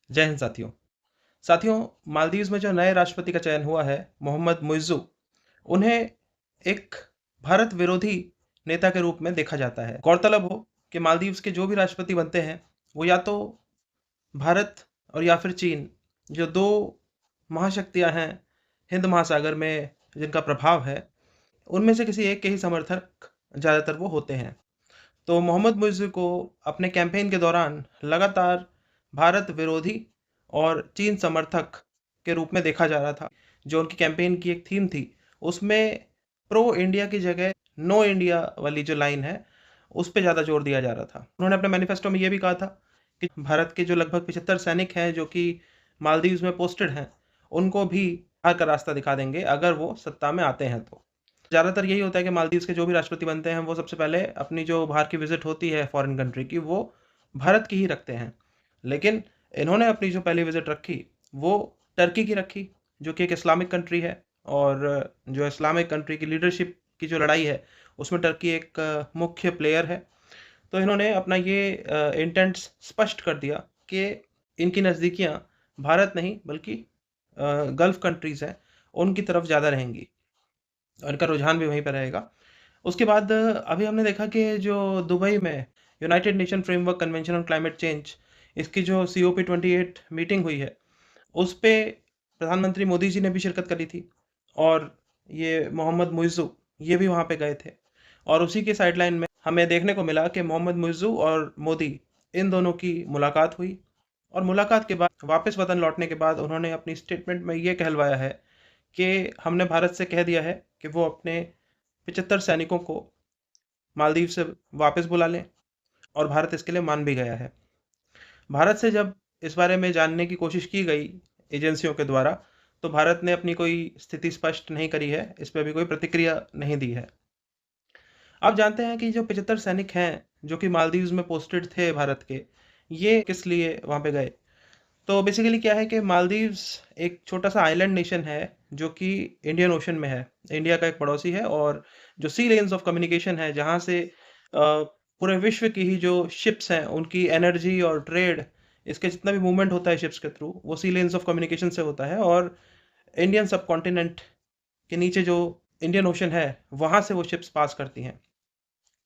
जय हिंद साथियों। साथियों, मालदीव्स में जो नए राष्ट्रपति का चयन हुआ है, मोहम्मद मुइज़्ज़ू, उन्हें एक भारत विरोधी नेता के रूप में देखा जाता है। गौरतलब हो कि मालदीव्स के जो भी राष्ट्रपति बनते हैं, वो या तो भारत और या फिर चीन, जो 2 महाशक्तियाँ हैं हिंद महासागर में जिनका प्रभाव है, उनमें से किसी एक के ही समर्थक ज़्यादातर वो होते हैं। तो मोहम्मद मुइज़्ज़ू को अपने कैंपेन के दौरान लगातार भारत विरोधी और चीन समर्थक के रूप में देखा जा रहा था। जो उनकी कैंपेन की एक थीम थी, उसमें प्रो इंडिया की जगह नो इंडिया वाली जो लाइन है, उस पे ज़्यादा जोर दिया जा रहा था। उन्होंने अपने मैनिफेस्टो में ये भी कहा था कि भारत के जो लगभग 75 सैनिक हैं, जो कि मालदीव्स में पोस्टेड हैं, उनको भी बाहर का रास्ता दिखा देंगे अगर वो सत्ता में आते हैं तो। ज़्यादातर यही होता है कि मालदीव्स के जो भी राष्ट्रपति बनते हैं, वो सबसे पहले अपनी जो बाहर की विज़िट होती है फॉरेन कंट्री की, वो भारत की ही रखते हैं। लेकिन इन्होंने अपनी जो पहली विज़िट रखी, वो टर्की की रखी, जो कि एक इस्लामिक कंट्री है और जो इस्लामिक कंट्री की लीडरशिप की जो लड़ाई है, उसमें टर्की एक मुख्य प्लेयर है। तो इन्होंने अपना ये इंटेंट स्पष्ट कर दिया कि इनकी नज़दीकियाँ भारत नहीं बल्कि गल्फ़ कंट्रीज़ हैं, उनकी तरफ ज़्यादा रहेंगी और इनका रुझान भी वहीं पे रहेगा। उसके बाद अभी हमने देखा कि जो दुबई में United nation framework convention on climate change, इसकी जो COP 28 मीटिंग हुई है, उस पे प्रधानमंत्री मोदी जी ने भी शिरकत करी थी और ये मोहम्मद मुइज़्ज़ू ये भी वहाँ पे गए थे और उसी के साइडलाइन में हमें देखने को मिला कि मोहम्मद मुइज़्ज़ू और मोदी, इन दोनों की मुलाकात हुई और मुलाकात के बाद वापस वतन लौटने के बाद उन्होंने अपनी स्टेटमेंट में ये कहलवाया है कि हमने भारत से कह दिया है कि वो अपने 75 सैनिकों को मालदीव से वापस बुला लें और भारत इसके लिए मान भी गया है। भारत से जब इस बारे में जानने की कोशिश की गई एजेंसियों के द्वारा, तो भारत ने अपनी कोई स्थिति स्पष्ट नहीं करी है, इस पे अभी कोई प्रतिक्रिया नहीं दी है। आप जानते हैं कि जो 75 सैनिक हैं, जो कि मालदीव्स में पोस्टेड थे भारत के, ये किस लिए वहाँ पे गए? तो बेसिकली क्या है कि मालदीव्स एक छोटा-सा आइलैंड नेशन है, जो कि इंडियन ओशन में है। इंडिया का एक पड़ोसी है और जो सी लेन्स ऑफ कम्युनिकेशन है, जहाँ से पूरे विश्व की ही जो शिप्स हैं, उनकी एनर्जी और ट्रेड, इसके जितना भी मूवमेंट होता है शिप्स के थ्रू, वो सी लेन्स ऑफ कम्युनिकेशन से होता है और इंडियन सबकॉन्टिनेंट के नीचे जो इंडियन ओशन है, वहाँ से वो शिप्स पास करती हैं।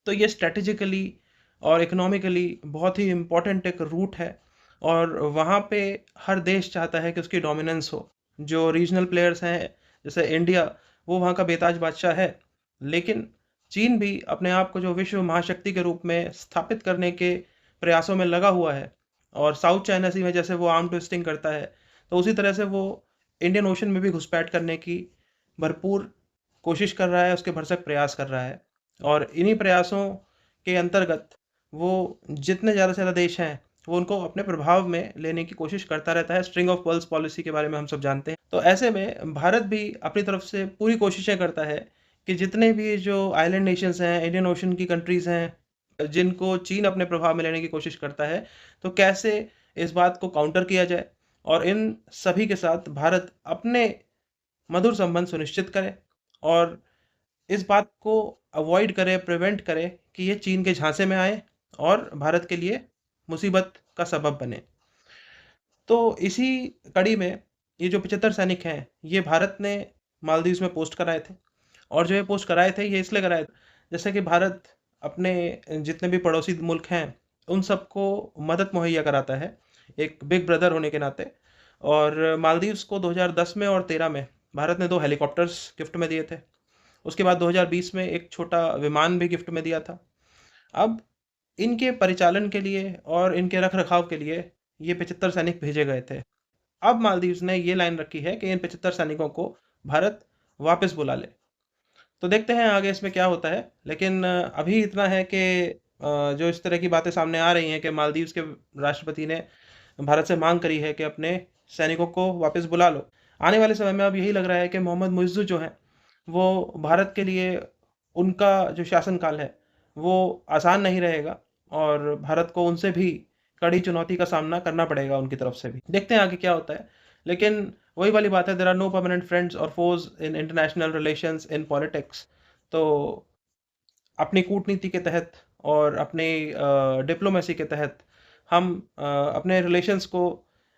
तो ये स्ट्रैटेजिकली और इकोनॉमिकली बहुत ही इम्पोर्टेंट एक रूट है और वहाँ पे हर देश चाहता है कि उसकी डोमिनेंस हो। जो रीजनल प्लेयर्स हैं, जैसे इंडिया, वो वहाँ का बेताज बादशाह है, लेकिन चीन भी अपने आप को जो विश्व महाशक्ति के रूप में स्थापित करने के प्रयासों में लगा हुआ है और साउथ चाइना सी में जैसे वो आर्म ट्विस्टिंग करता है, तो उसी तरह से वो इंडियन ओशन में भी घुसपैठ करने की भरपूर कोशिश कर रहा है, उसके भरसक प्रयास कर रहा है। और इन्हीं प्रयासों के अंतर्गत वो जितने ज़्यादा से ज़्यादा देश हैं, वो उनको अपने प्रभाव में लेने की कोशिश करता रहता है। स्ट्रिंग ऑफ पर्ल्स पॉलिसी के बारे में हम सब जानते हैं। तो ऐसे में भारत भी अपनी तरफ से पूरी कोशिशें करता है कि जितने भी जो आइलैंड नेशंस हैं, इंडियन ओशन की कंट्रीज़ हैं, जिनको चीन अपने प्रभाव में लेने की कोशिश करता है, तो कैसे इस बात को काउंटर किया जाए और इन सभी के साथ भारत अपने मधुर संबंध सुनिश्चित करे और इस बात को अवॉइड करे, प्रिवेंट करे कि ये चीन के झांसे में आए और भारत के लिए मुसीबत का सबब बने। तो इसी कड़ी में ये जो 75 सैनिक हैं, ये भारत ने मालदीव्स में पोस्ट कराए थे और जो ये पोस्ट कराए थे, ये इसलिए कराए थे, जैसे कि भारत अपने जितने भी पड़ोसी मुल्क हैं, उन सबको मदद मुहैया कराता है, एक बिग ब्रदर होने के नाते। और मालदीव्स को 2010 में और 13 में भारत ने 2 हेलीकॉप्टर्स गिफ्ट में दिए थे। उसके बाद 2020 में एक छोटा विमान भी गिफ्ट में दिया था। अब इनके परिचालन के लिए और इनके रख-रखाव के लिए ये 75 सैनिक भेजे गए थे। अब मालदीव्स ने ये लाइन रखी है कि इन 75 सैनिकों को भारत वापस बुला ले। तो देखते हैं आगे इसमें क्या होता है। लेकिन अभी इतना है कि जो इस तरह की बातें सामने आ रही हैं कि मालदीव्स के राष्ट्रपति ने भारत से माँग करी है कि अपने सैनिकों को वापस बुला लो। आने वाले समय में अब यही लग रहा है कि मोहम्मद मुइज़्ज़ू जो हैं, वो भारत के लिए उनका जो शासनकाल है, वो आसान नहीं रहेगा और भारत को उनसे भी कड़ी चुनौती का सामना करना पड़ेगा उनकी तरफ से भी। देखते हैं आगे क्या होता है। लेकिन वही वाली बात है, there are no permanent friends और foes in international relations in politics. तो अपनी कूटनीति के तहत और अपनी डिप्लोमेसी के तहत हम अपने रिलेशंस को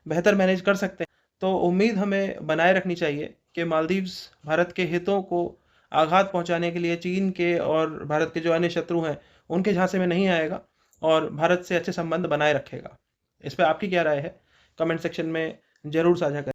बेहतर मैनेज कर सकते हैं। तो उम्मीद हमें बनाए रखनी चाहिए कि मालदीव्स भारत के हितों को आघात पहुंचाने के लिए चीन के और भारत के जो अन्य शत्रु हैं उनके झांसे में नहीं आएगा और भारत से अच्छे संबंध बनाए रखेगा। इस पे आपकी क्या राय है? कमेंट सेक्शन में ज़रूर साझा करें।